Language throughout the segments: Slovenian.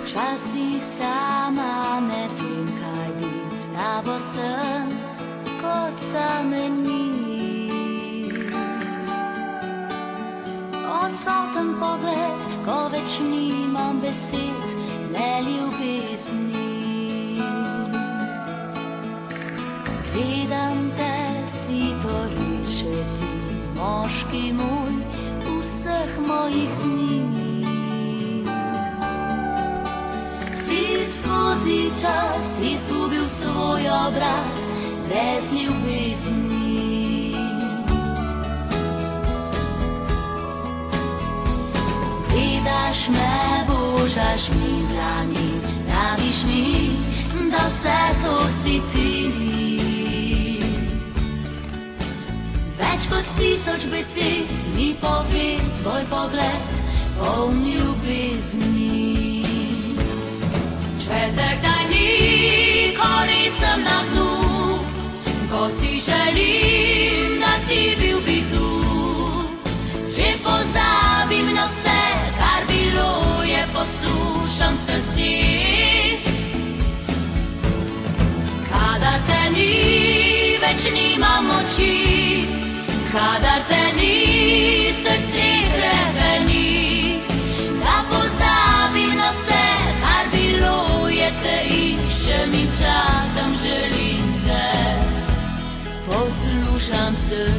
Včasih sama ne vem, kaj bi s tabo sem, kot sta meni. Odsoten pogled, ko več nimam besed, ne ljubezni. Gledam te, si to res še ti, moški moj, vseh mojih dni. Skozi čas izgubil svoj obraz, brez ljubezni. Gledaš me, božaš mi dlani, praviš mi, da vse to si ti. Več kot 1000 besed mi pove tvoj pogled, poln ljubezni. Če te kdaj ni, ko nisem na dnu, ko si želim, da ti bil bi tu. Že pozabim na vse, kar bilo je, poslušam srce. Kadar te ni, več nimam moči, kadar te ni, srce hrepeni. Da pozabim na vse, kar bilo je, te iščem in čakam, želim te, poslušam srce.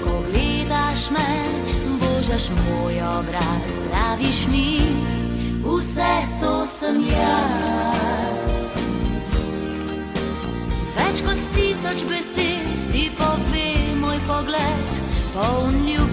Ko gledaš me, božaš moj obraz, praviš mi, vse to sem jaz. Več kot 1000 besed ti pove moj pogled, poln ljubezni.